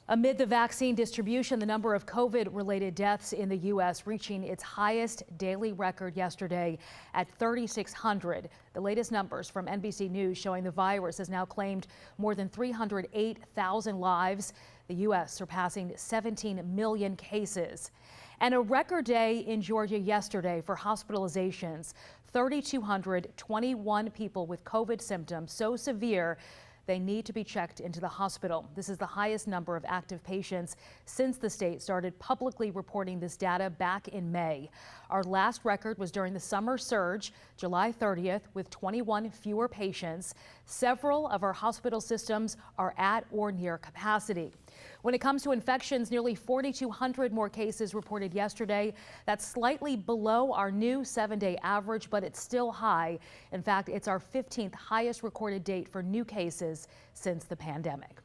Amid the vaccine distribution, the number of COVID-related deaths in the U.S. reaching its highest daily record yesterday at 3,600. The latest numbers from NBC News showing the virus has now claimed more than 308,000 lives, the U.S. surpassing 17 million cases. And a record day in Georgia yesterday for hospitalizations. 3,221 people with COVID symptoms so severe they need to be checked into the hospital. This is the highest number of active patients since the state started publicly reporting this data back in May. Our last record was during the summer surge, July 30th, with 21 fewer patients. Several of our hospital systems are at or near capacity. When it comes to infections, nearly 4,200 more cases reported yesterday. That's slightly below our new 7-day average, but it's still high. In fact, it's our 15th highest recorded date for new cases since the pandemic.